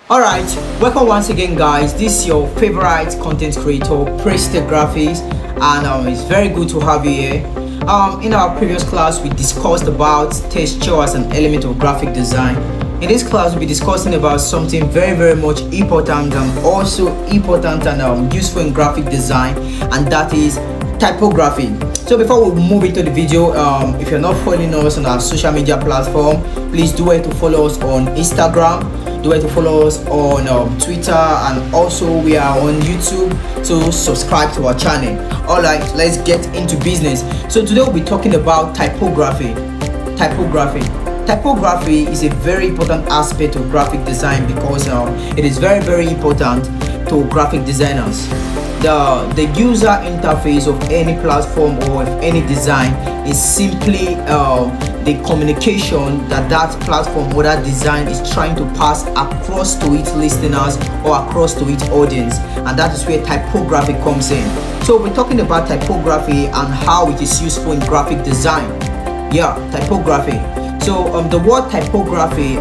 Alright, welcome once again guys. This is your favorite content creator, TYPOGRAPHY, and it's very good to have you here. In our previous class we discussed about texture as an element of graphic design. In this class we'll be discussing about something very much important and also important and useful in graphic design, and that is typography. So before we move into the video, if you're not following us on our social media platform, please do it to follow us on Instagram, do it to follow us on Twitter, and also we are on YouTube, so subscribe to our channel. Alright, let's get into business. So today we'll be talking about typography. Typography is a very important aspect of graphic design because it is very important to graphic designers. The user interface of any platform or of any design is simply the communication that platform or that design is trying to pass across to its listeners or across to its audience, and that is where typography comes in. So we're talking about typography and how it is useful in graphic design. Typography. So the word typography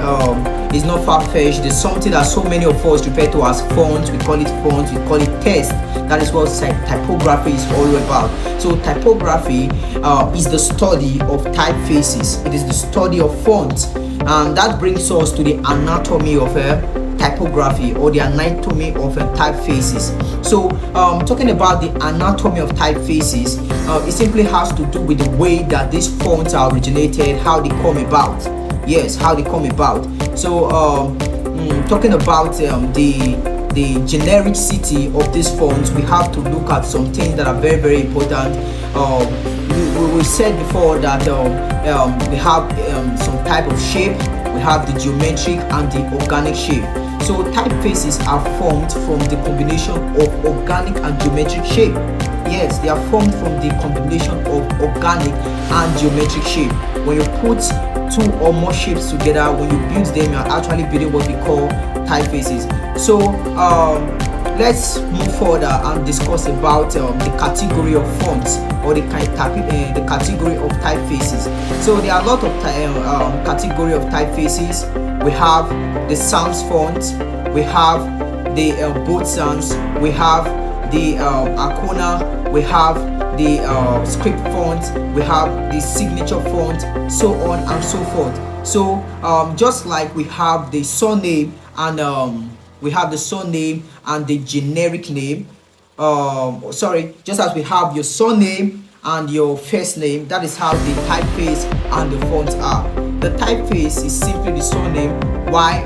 is not far-fetched. It's something that so many of us refer to as font. We call it font, we call it text. That is what typography is all about. So typography is the study of typefaces. It is the study of fonts, and that brings us to the anatomy of typography, or the anatomy of typefaces. So talking about the anatomy of typefaces, it simply has to do with the way that these fonts are originated, how they come about. Yes, how they come about. So talking about the genericity of these fonts, we have to look at some things that are very important. We said before that we have some type of shape. We have the geometric and the organic shape. So typefaces are formed from the combination of organic and geometric shape. Yes, they are formed from the combination of organic and geometric shape. When you put two or more shapes together, when you build them, you are actually building what we call typefaces. So let's move further and discuss about the category of fonts, or the category of typefaces. So there are a lot of category of typefaces. We have the sans font, we have the bold sans, we have the Arcona, we have the script font, we have the signature font, so on and so forth. So just like we have the surname and the generic name, just as we have your surname and your first name, that is how the typeface and the font are. The typeface is simply the surname, while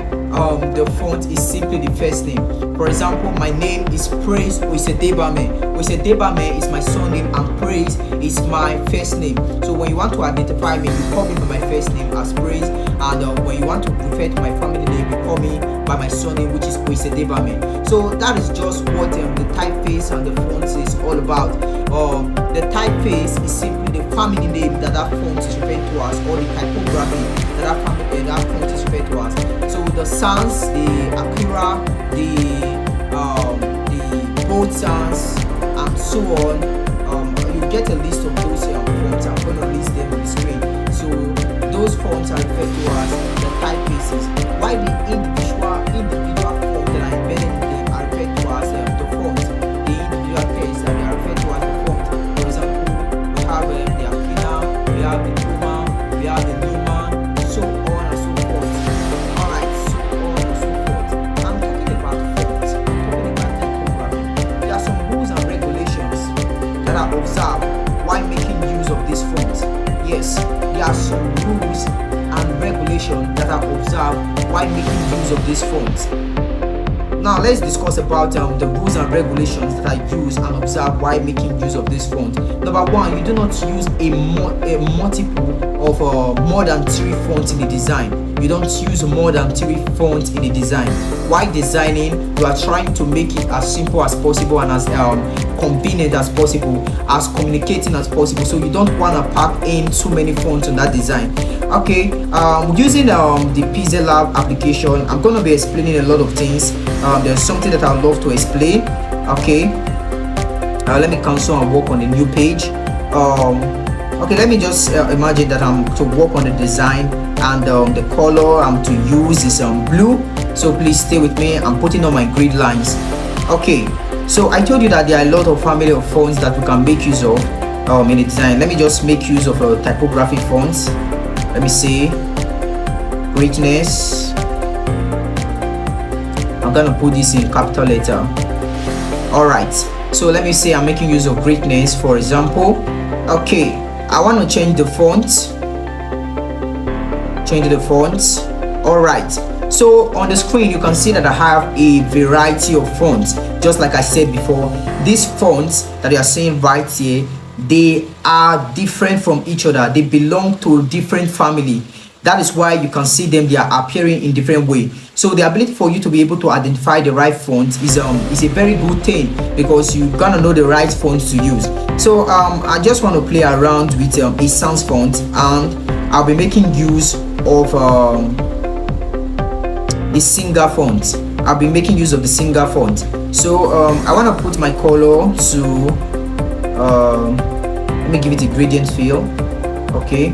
the font is simply the first name. For example, my name is Praise Oisedebame. Oisedebame is my surname and Praise is my first name. So when you want to identify me, you call me by my first name as Praise, and when you want to refer to my family name, you call me by my surname, which is Oisedebame. So that is just what the typeface and the font is all about. The typeface is simply the family name that font is referred to as, or the typography that font is referred to as. So the sans, the Akira, the bold sans, and so on. You get a list of those fonts. I'm going to list them on the screen. So those fonts are referred to as the typefaces, while the individual font that are embedded in them are referred to as the font. The individual text that they are referred to as the font. For example, we have the Akina, we have the Puma, we have the Newman, so on and so forth. Alright, so on and so forth. I'm talking about fonts. I'm talking about typography. There are some rules and regulations that are observed while making use of this font. Yes, there are some rules and regulations that are observed while making use of this font. Now let's discuss about the rules and regulations that are used and observed while making use of this font. Number one, you do not use a multiple of more than 3 fonts in the design. You don't use more than 3 fonts in the design. While designing, you are trying to make it as simple as possible and as convenient as possible, as communicating as possible. So you don't want to pack in too many fonts on that design. Okay, using the selar application, I'm going to be explaining a lot of things. There's something that I'd love to explain. Okay, let me cancel and work on a new page. Okay, let me just imagine that I'm to work on the design, and the color I'm to use is blue. so please stay with me. I'm putting on my grid lines. Okay, so I told you that there are a lot of family of fonts that we can make use of in the design. Let me just make use of typography fonts. Let me see, greatness. I'm gonna put this in capital letter. All right, so let me say I'm making use of greatness, for example. Okay, I want to change the font. All right, so on the screen you can see that I have a variety of fonts. Just like I said before, these fonts that you are seeing right here, they are different from each other. They belong to a different family. That is why you can see them, they are appearing in different way. So the ability for you to be able to identify the right font is a very good thing, because you're gonna know the right fonts to use. So I just want to play around with a sans font, and I'll be making use of the Singer font. I'll be making use of the Singer font. So I want to put my color to let me give it a gradient feel. Okay,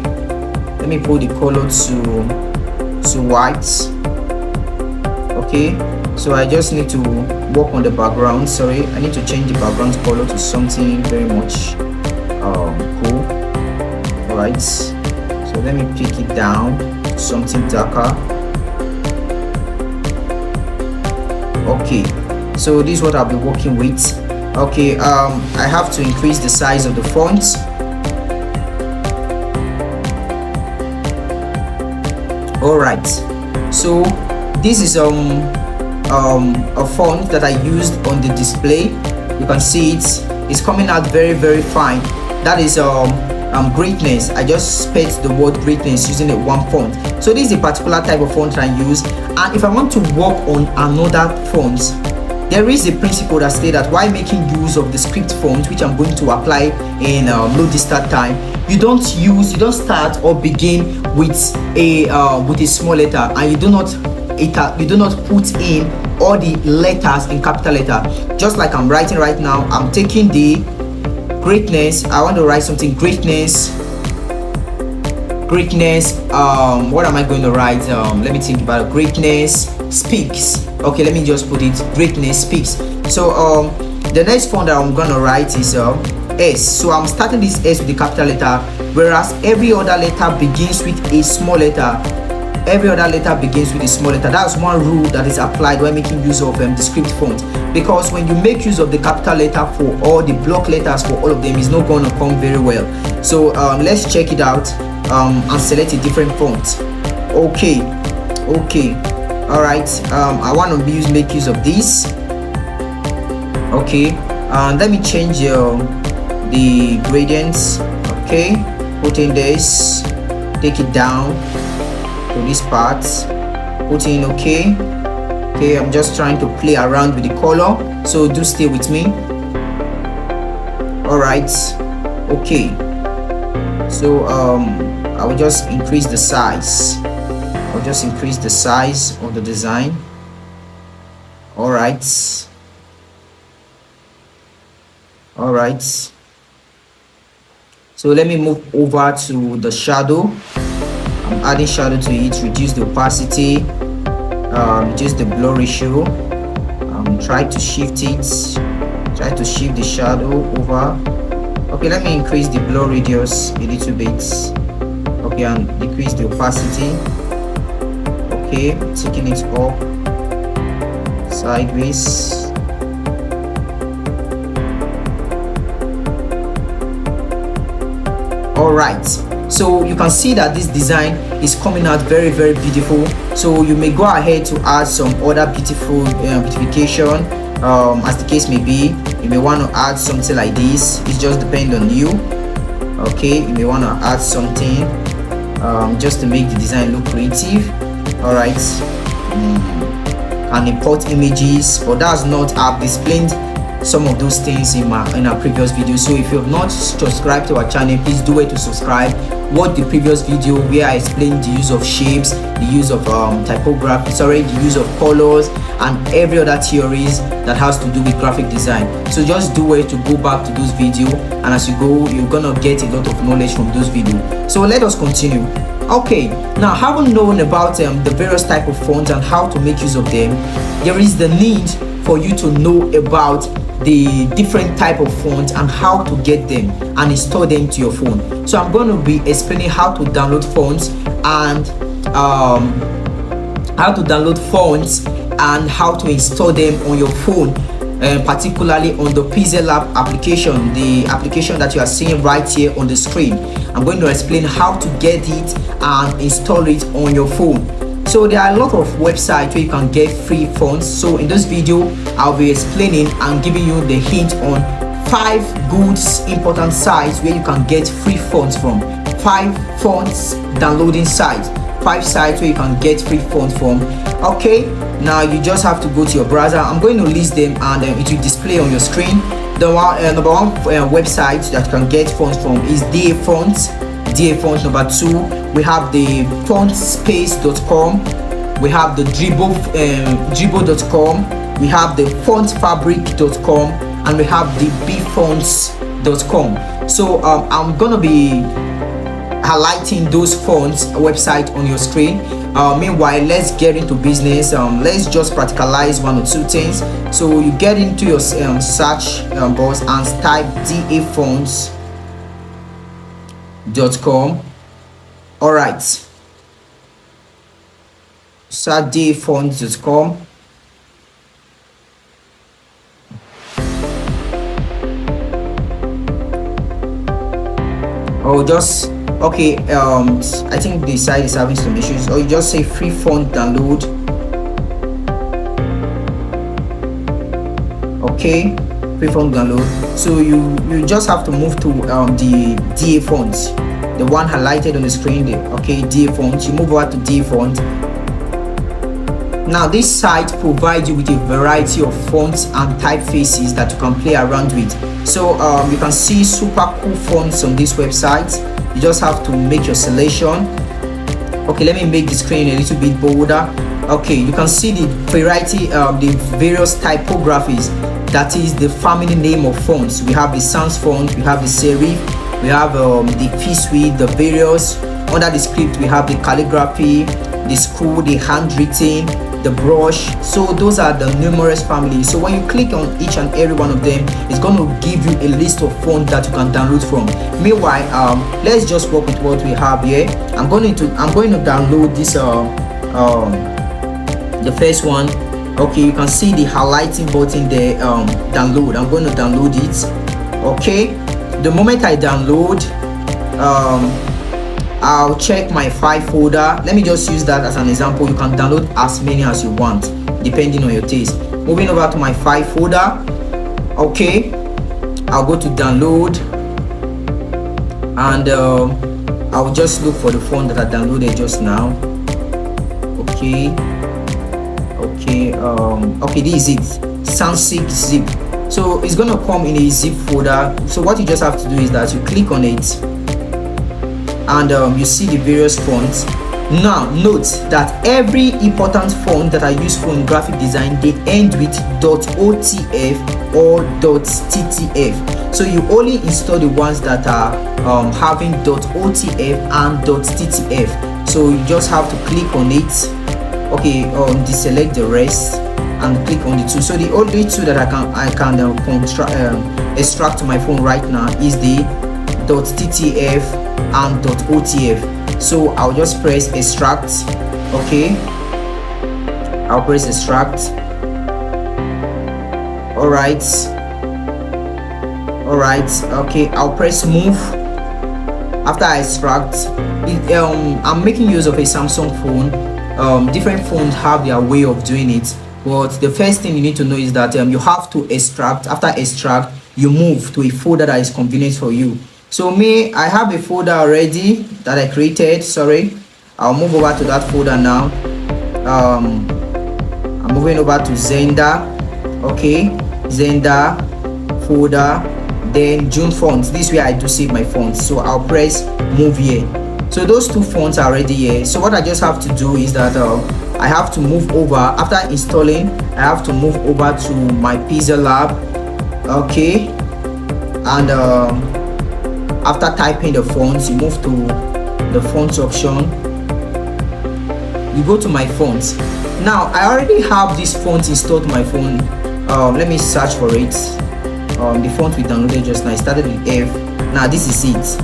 let me put the color to white. Okay, so I just need to work on the background. Sorry, I need to change the background color to something very much cool. All right, so let me pick it down to something darker. Okay, so this is what I'll be working with. Okay, I have to increase the size of the font. All right, so this is a font that I used on the display. You can see it's coming out very fine. That is greatness. I just spelled the word greatness using a one font. So this is a particular type of font I use, and if I want to work on another font, there is a principle that states that while making use of the script font, which I'm going to apply in no distant time, you don't start or begin with a small letter, and you do not put in all the letters in capital letter. Just like I'm writing right now, I'm taking the greatness. I want to write something greatness. What am I going to write? Let me think about it. Greatness speaks. Okay, let me just put it, greatness speaks. So the next font that I'm gonna write is S. So I'm starting this S with the capital letter, whereas every other letter begins with a small letter. That's one rule that is applied when making use of the script font, because when you make use of the capital letter for all the block letters for all of them, it's not going to come very well. So let's check it out and select a different font. Okay, all right, I want to make use of this. Okay, let me change the gradients. Okay, put in this, take it down to this part, put in okay. I'm just trying to play around with the color, so do stay with me. All right, okay, so I will just increase the size. Of the design. All right, so let me move over to the shadow. I'm adding shadow to it, reduce the opacity, reduce the blur ratio, try to shift the shadow over. Okay, let me increase the blur radius a little bit. Okay, and decrease the opacity. Okay, taking it up sideways. All right, so you can see that this design is coming out very beautiful. So you may go ahead to add some other beautiful beautification, as the case may be. You may want to add something like this. It just depends on you. Okay, you may want to add something just to make the design look creative. All right, and import images, but that's not, I've displayed some of those things in our previous video. So if you have not subscribed to our channel, please do it to subscribe. Watch the previous video where I explained the use of shapes, the use of typography, the use of colors, and every other theories that has to do with graphic design. So just do it to go back to those videos, and as you go, you're gonna get a lot of knowledge from those videos. So let us continue. Okay, now having known about the various type of fonts and how to make use of them, there is the need for you to know about the different type of fonts and how to get them and install them to your phone. So I'm going to be explaining how to download fonts and how to install them on your phone, particularly on the selar application, the application that you are seeing right here on the screen. I'm going to explain how to get it and install it on your phone. So there are a lot of websites where you can get free fonts. So in this video I'll be explaining and giving you the hint on 5 good important sites where you can get free fonts from. 5 fonts downloading sites, 5 sites where you can get free fonts from. Okay, now you just have to go to your browser. I'm going to list them and it will display on your screen. The number one website that you can get fonts from is DA Fonts. DA Fonts. Number 2, we have the fontspace.com, we have the dribble.com, we have the fontfabric.com, and we have the bfonts.com. So I'm gonna be highlighting those fonts website on your screen. Meanwhile, let's get into business. Let's just practicalize 1 or 2 things. So you get into your search box and type dafonts.com. all right, search dafonts.com. or just okay, I think the site is having some issues, or you just say free font download. Okay, free font download. So you just have to move to the DA fonts, the one highlighted on the screen there. Okay, DA fonts. You move over to DA font. Now this site provides you with a variety of fonts and typefaces that you can play around with. So you can see super cool fonts on this website. You just have to make your selection. Okay, let me make the screen a little bit bolder. Okay, you can see the variety, the various typographies. That is the family name of fonts. We have the sans font, we have the serif, we have the P suite, the various. Under the script we have the calligraphy, the scroll, the handwritten, the brush. So those are the numerous families. So when you click on each and every one of them, it's going to give you a list of fonts that you can download from. Meanwhile, let's just work with what we have here. I'm going to download this the first one. Okay, you can see the highlighting button there, download. I'm going to download it. Okay, the moment I download, I'll check my file folder. Let me just use that as an example. You can download as many as you want depending on your taste. Moving over to my file folder. Okay, I'll go to download and I'll just look for the font that I downloaded just now. Okay, this is it, Sans6 zip. So it's gonna come in a zip folder. So what you just have to do is that you click on it and you see the various fonts. Now note that every important font that I use for in graphic design, they end with .otf or .ttf. So you only install the ones that are having .otf and .ttf. So you just have to click on it. Okay, deselect the rest and click on the 2. So the only 2 that I can extract to my phone right now is the .ttf and .otf. So I'll just press extract. Okay, I'll press extract. All right, okay, I'll press move. After I extract it, I'm making use of a Samsung phone. Different phones have their way of doing it, but the first thing you need to know is that you have to extract. After extract, you move to a folder that is convenient for you. So me, I have a folder already that I created. Sorry, I'll move over to that folder now. I'm moving over to Zenda. Okay, Zenda folder, then June fonts. This way I do save my fonts. So I'll press move here. So those 2 fonts are already here. So what I just have to do is that I have to move over. After installing, I have to move over to my Pixel Lab. Okay, and after typing the fonts, you move to the fonts option. You go to my fonts. Now I already have this font installed on my phone. Let me search for it. The font we downloaded just now, I started with F. Now this is it.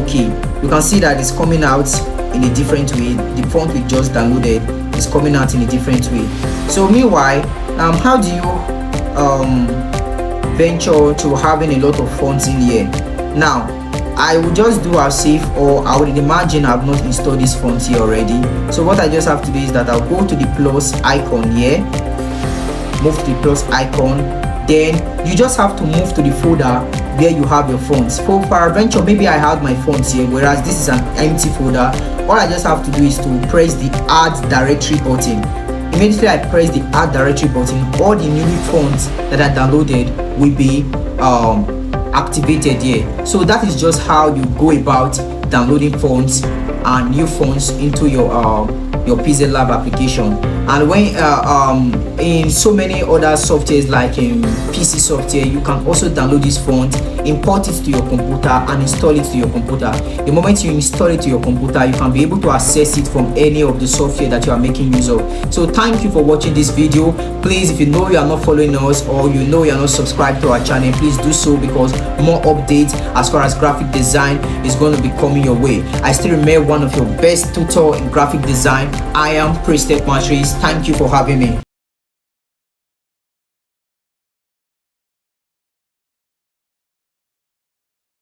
Okay, you can see that it's coming out in a different way. The font we just downloaded is coming out in a different way. So meanwhile, how do you venture to having a lot of fonts in here? Now I will just do as if, or I would imagine I've not installed this font here already. So what I just have to do is that I'll go to the plus icon here, move to the plus icon, then you just have to move to the folder where you have your fonts. For peradventure, maybe I have my fonts here, whereas this is an empty folder. All I just have to do is to press the add directory button. Immediately I press the add directory button, all the new fonts that I downloaded will be activated here. So that is just how you go about downloading fonts and new fonts into your PZ Lab application. And when in so many other softwares like in PC software, you can also download this font, import it to your computer and install it to your computer. The moment you install it to your computer, you can be able to access it from any of the software that you are making use of. So thank you for watching this video. Please, if you know you are not following us or you know you are not subscribed to our channel, please do so, because more updates as far as graphic design is going to be coming your way. I still remain one of your best tutor in graphic design. I am Priest Matrix. Thank you for having me.